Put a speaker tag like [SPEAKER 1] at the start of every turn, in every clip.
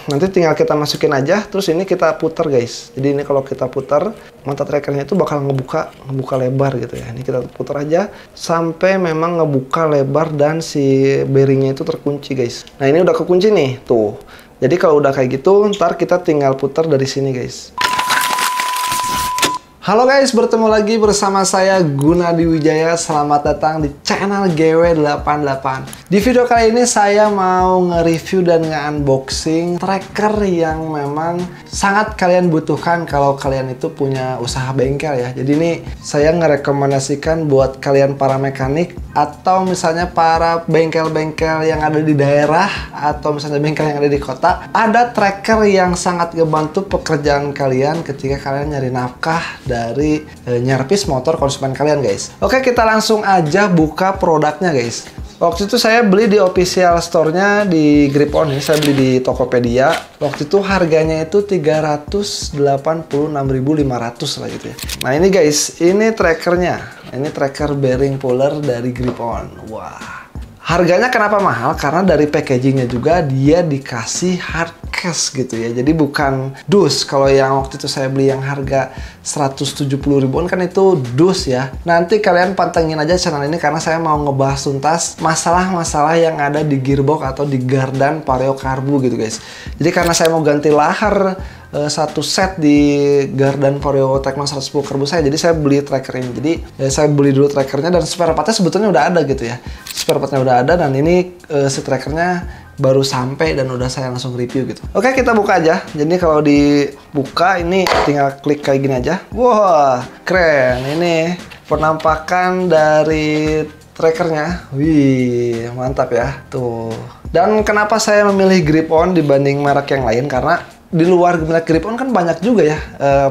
[SPEAKER 1] nanti tinggal kita masukin aja, terus ini kita putar guys. Jadi ini kalau kita putar, mata trackernya itu bakal ngebuka lebar gitu ya. Ini kita putar aja sampai memang ngebuka lebar dan si bearingnya itu terkunci guys. Nah ini udah kekunci nih, tuh. Jadi kalau udah kayak gitu, ntar kita tinggal putar dari sini guys. Halo guys, bertemu lagi bersama saya Gunadi Wijaya. Selamat datang di channel GW88. Di video kali ini saya mau nge-review dan nge-unboxing tracker yang memang sangat kalian butuhkan kalau kalian itu punya usaha bengkel ya. Jadi ini saya ngerekomendasikan buat kalian para mekanik atau misalnya para bengkel-bengkel yang ada di daerah atau misalnya bengkel yang ada di kota. Ada tracker yang sangat ngebantu pekerjaan kalian ketika kalian nyari nafkah dari nyervis motor konsumen kalian guys. Oke, kita langsung aja buka produknya guys. Waktu itu saya beli di official store-nya di Grip-On nih, saya beli di Tokopedia. Waktu itu harganya itu 386.500 lah gitu ya. Nah ini guys, ini trackernya. Ini tracker bearing puller dari Grip-On. Wah. Harganya kenapa mahal? Karena dari packagingnya juga dia dikasih hard case gitu ya. Jadi bukan dus. Kalau yang waktu itu saya beli yang harga 170 ribuan kan itu dus ya. Nanti kalian pantengin aja channel ini karena saya mau ngebahas tuntas masalah-masalah yang ada di gearbox atau di gardan Pareo Karbu gitu guys. Jadi karena saya mau ganti lahar satu set di gardan Vario Tekno 110 Karbu saya, jadi saya beli tracker ini. Jadi saya beli dulu trackernya dan spare partnya sebetulnya udah ada gitu ya. Spare partnya udah ada dan ini si trackernya baru sampai dan udah saya langsung review gitu. Oke, kita buka aja. Jadi kalau dibuka ini tinggal klik kayak gini aja. Wah, keren. Ini penampakan dari trackernya. Wih, mantap ya. Tuh. Dan kenapa saya memilih Grip-On dibanding merek yang lain? Karena di luar merek Grip-On kan banyak juga ya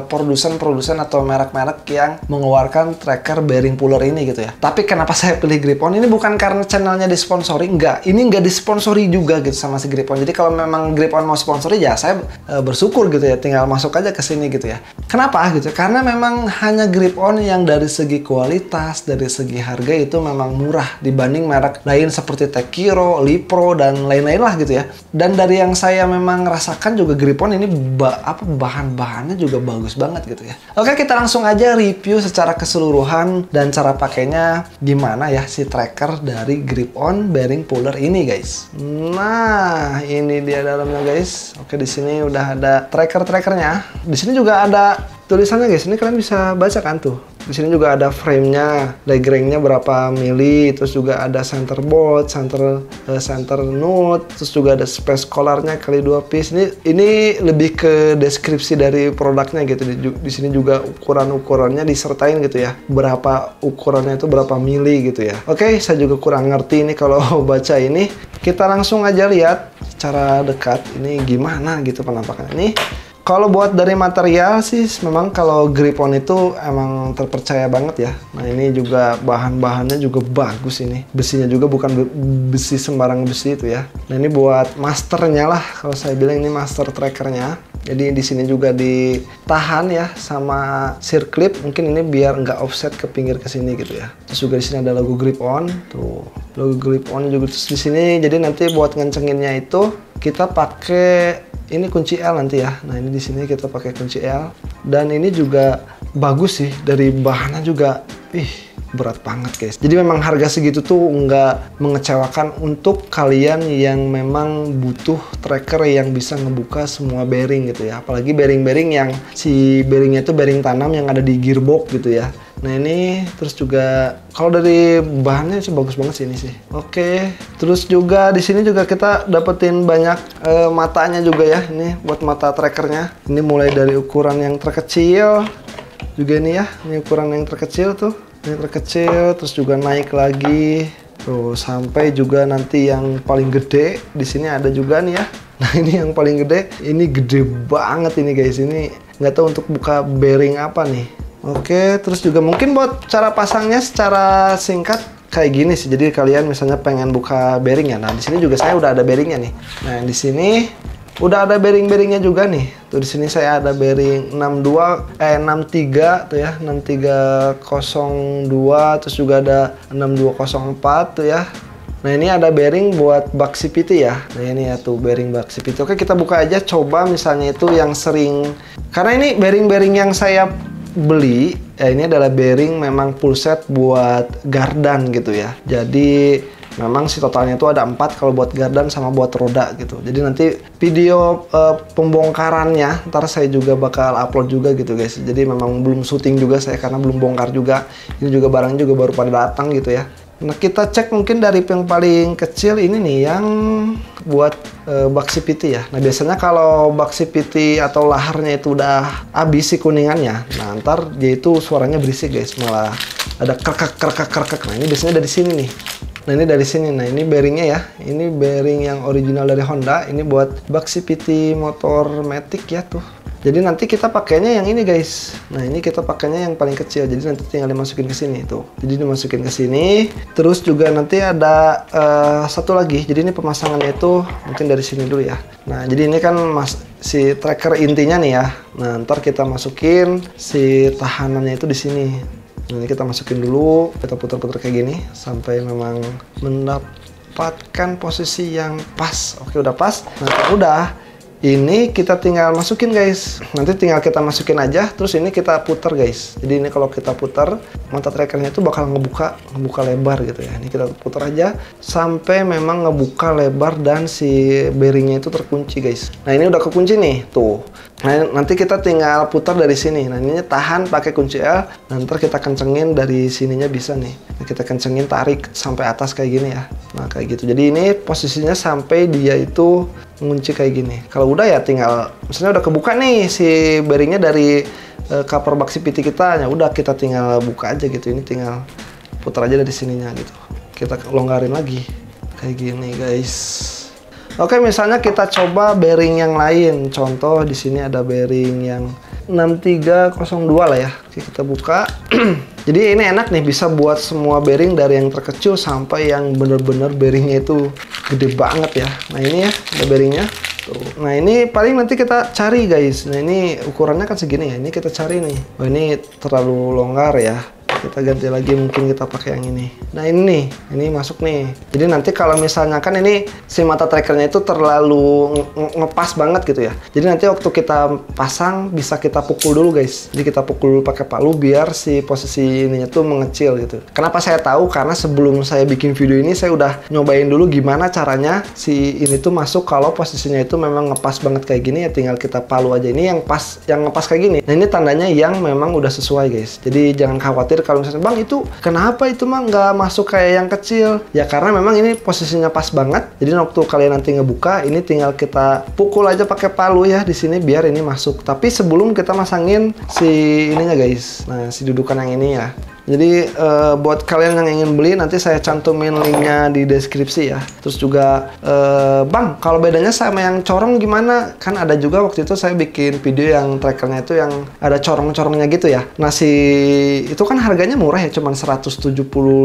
[SPEAKER 1] produsen-produsen atau merek-merek yang mengeluarkan tracker bearing puller ini gitu ya. Tapi kenapa saya pilih Grip-On? Ini bukan karena channelnya disponsori, enggak. Ini enggak disponsori juga gitu sama si Grip-On. Jadi kalau memang Grip-On mau sponsori ya saya bersyukur gitu ya, tinggal masuk aja ke sini gitu ya. Kenapa gitu? Karena memang hanya Grip-On yang dari segi kualitas, dari segi harga itu memang murah dibanding merek lain seperti Tekiro, Lipro dan lain-lain lah gitu ya. Dan dari yang saya memang rasakan juga Grip-On ini bahan-bahannya juga bagus banget gitu ya. Oke, kita langsung aja review secara keseluruhan dan cara pakainya gimana ya si tracker dari Grip-On bearing puller ini guys. Nah, ini dia dalamnya guys. Oke, di sini udah ada trackernya. Di sini juga ada tulisannya guys. Ini kalian bisa baca kan tuh. Di sini juga ada frame-nya, leg ring-nya berapa mili, terus juga ada center bolt, center nut, terus juga ada space collar-nya kali 2 piece. Ini lebih ke deskripsi dari produknya gitu. Di sini juga ukuran-ukurannya disertain gitu ya. Berapa ukurannya itu berapa mili gitu ya. Oke, saya juga kurang ngerti ini kalau baca ini. Kita langsung aja lihat secara dekat ini gimana gitu penampakannya. Ini kalau buat dari material sih memang kalau Grip-On itu emang terpercaya banget ya. Nah ini juga bahan-bahannya juga bagus ini. Besinya juga bukan besi sembarang besi itu ya. Nah ini buat masternya lah kalau saya bilang ini master trackernya. Jadi di sini juga ditahan ya sama circlip. Mungkin ini biar nggak offset ke pinggir ke sini gitu ya. Terus juga di sini ada logo Grip-On. Tuh, logo Grip-On juga terus di sini. Jadi nanti buat ngencenginnya itu kita pakai ini kunci L nanti ya. Nah ini di sini kita pakai kunci L dan ini juga bagus sih dari bahannya juga. Berat banget guys. Jadi memang harga segitu tuh nggak mengecewakan untuk kalian yang memang butuh tracker yang bisa ngebuka semua bearing gitu ya. Apalagi bearing-bearing yang si bearingnya itu bearing tanam yang ada di gearbox gitu ya. Nah ini terus juga kalau dari bahannya sih bagus banget sih ini sih. Oke, terus juga di sini juga kita dapetin banyak matanya juga ya. Ini buat mata trackernya. Ini mulai dari ukuran yang terkecil juga ini ya. Ini ukuran yang terkecil tuh. Ini terkecil terus juga naik lagi. Tuh sampai juga nanti yang paling gede di sini ada juga nih ya. Nah ini yang paling gede. Ini gede banget ini guys. Ini nggak tahu untuk buka bearing apa nih. Oke, terus juga mungkin buat cara pasangnya secara singkat kayak gini sih. Jadi kalian misalnya pengen buka bearing ya. Nah, di sini juga saya udah ada bearingnya nih. Nah, di sini udah ada bearing-bearingnya juga nih. Tuh di sini saya ada bearing 63 tuh ya, 6302, terus juga ada 6204 tuh ya. Nah ini ada bearing buat bak CVT ya. Nah ini ya tuh bearing bak CVT. Oke, kita buka aja, coba misalnya itu yang sering, karena ini bearing-bearing yang saya beli ya, ini adalah bearing memang full set buat gardan gitu ya. Jadi memang si totalnya itu ada 4 kalau buat gardan sama buat roda gitu. Jadi nanti video pembongkarannya ntar saya juga bakal upload juga gitu guys. Jadi memang belum syuting juga saya karena belum bongkar juga. Ini juga barangnya juga baru pada datang gitu ya. Nah kita cek mungkin dari yang paling kecil ini nih yang buat bak CVT ya. Nah biasanya kalau bak CVT atau laharnya itu udah habis si kuningannya, nah ntar dia itu suaranya berisik guys, malah ada kerkak. Nah ini biasanya dari sini nih. Nah ini dari sini. Nah ini bearingnya ya. Ini bearing yang original dari Honda. Ini buat bak CVT motor Matic ya tuh. Jadi nanti kita pakainya yang ini guys. Nah ini kita pakainya yang paling kecil. Jadi nanti tinggal dimasukin ke sini tuh. Jadi dimasukin ke sini. Terus juga nanti ada satu lagi. Jadi ini pemasangannya itu mungkin dari sini dulu ya. Nah jadi ini kan si tracker intinya nih ya. Nah ntar kita masukin si tahanannya itu di sini. Nah, ini kita masukin dulu, kita putar-putar kayak gini sampai memang mendapatkan posisi yang pas. Oke, udah pas. Nah, kalau udah, ini kita tinggal masukin guys. Nanti tinggal kita masukin aja, terus ini kita putar guys. Jadi ini kalau kita putar, mata trackernya itu bakal ngebuka lebar gitu ya. Ini kita putar aja sampai memang ngebuka lebar dan si bearingnya itu terkunci guys. Nah ini udah kekunci nih, tuh. Nah, nanti kita tinggal putar dari sini. Nah, ini tahan pakai kunci L. Nanti kita kencengin dari sininya bisa nih. Nah, kita kencengin, tarik sampai atas kayak gini ya. Nah, kayak gitu. Jadi ini posisinya sampai dia itu ngunci kayak gini. Kalau udah ya tinggal, misalnya udah kebuka nih si bearingnya dari cover bak CVT kita. Ya udah kita tinggal buka aja gitu. Ini tinggal putar aja dari sininya gitu. Kita longgarin lagi kayak gini guys. Oke, misalnya kita coba bearing yang lain. Contoh di sini ada bearing yang 6302 lah ya. Oke, kita buka. Jadi ini enak nih, bisa buat semua bearing dari yang terkecil sampai yang bener-bener bearingnya itu gede banget ya. Nah ini ya, ada bearingnya. Tuh. Nah ini paling nanti kita cari guys. Nah ini ukurannya kan segini ya. Ini kita cari nih. Oh ini terlalu longgar ya. Kita ganti lagi, mungkin kita pakai yang ini. Nah ini nih, ini masuk nih. Jadi nanti kalau misalnya kan ini si mata trackernya itu terlalu ngepas banget gitu ya. Jadi nanti waktu kita pasang bisa kita pukul dulu guys. Jadi kita pukul dulu pakai palu biar si posisi ininya tuh mengecil gitu. Kenapa saya tahu? Karena sebelum saya bikin video ini saya udah nyobain dulu gimana caranya si ini tuh masuk kalau posisinya itu memang ngepas banget kayak gini ya, tinggal kita palu aja. Ini yang pas, yang ngepas kayak gini. Nah ini tandanya yang memang udah sesuai guys. Jadi jangan khawatir kalau misalnya bang itu kenapa itu mah nggak masuk kayak yang kecil ya, karena memang ini posisinya pas banget. Jadi waktu kalian nanti ngebuka ini tinggal kita pukul aja pakai palu ya di sini biar ini masuk. Tapi sebelum kita masangin si ininya guys, nah si dudukan yang ini ya. Jadi buat kalian yang ingin beli nanti saya cantumin linknya di deskripsi ya. Terus juga bang kalau bedanya sama yang corong gimana? Kan ada juga waktu itu saya bikin video yang trackernya itu yang ada corong-corongnya gitu ya. Nah si itu kan harganya murah ya, cuman 175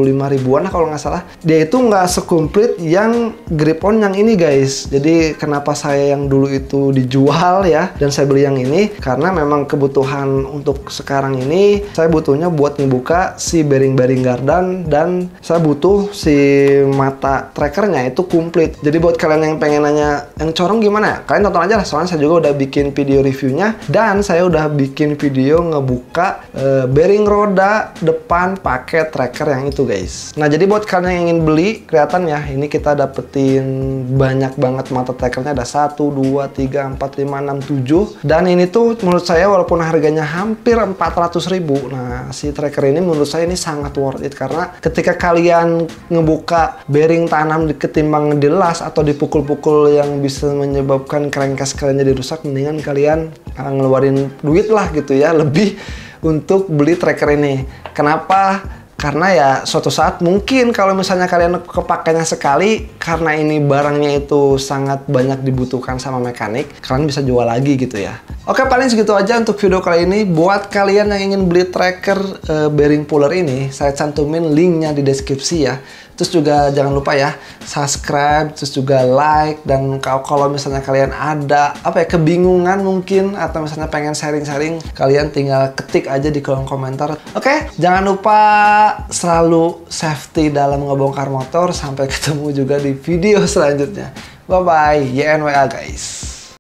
[SPEAKER 1] ribuan lah kalau nggak salah. Dia itu nggak sekomplit yang grip on yang ini guys. Jadi kenapa saya yang dulu itu dijual ya dan saya beli yang ini, karena memang kebutuhan untuk sekarang ini saya butuhnya buat ngebuka si bearing-bearing gardan dan saya butuh si mata trackernya itu komplit. Jadi buat kalian yang pengen nanya yang corong gimana, kalian tonton aja lah, soalnya saya juga udah bikin video reviewnya dan saya udah bikin video ngebuka bearing roda depan pakai tracker yang itu guys. Nah jadi buat kalian yang ingin beli, kelihatan ya ini kita dapetin banyak banget mata trackernya, ada 1, 2, 3, 4, 5, 6, 7 dan ini tuh menurut saya walaupun harganya hampir 400 ribu, nah si tracker ini menurut saya ini sangat worth it karena ketika kalian ngebuka bearing tanam ketimbang dilas atau dipukul-pukul yang bisa menyebabkan crankcase kalian jadi rusak, mendingan kalian ngeluarin duit lah gitu ya lebih untuk beli tracker ini. Kenapa? Karena ya suatu saat mungkin kalau misalnya kalian kepakainya sekali, karena ini barangnya itu sangat banyak dibutuhkan sama mekanik, kalian bisa jual lagi gitu ya. Oke, paling segitu aja untuk video kali ini. Buat kalian yang ingin beli tracker bearing puller ini, saya cantumin linknya di deskripsi ya. Terus juga jangan lupa ya, subscribe, terus juga like. Dan kalau misalnya kalian ada kebingungan mungkin, atau misalnya pengen sharing-sharing, kalian tinggal ketik aja di kolom komentar. Oke, jangan lupa selalu safety dalam ngebongkar motor. Sampai ketemu juga di video selanjutnya. Bye-bye, YNWA guys.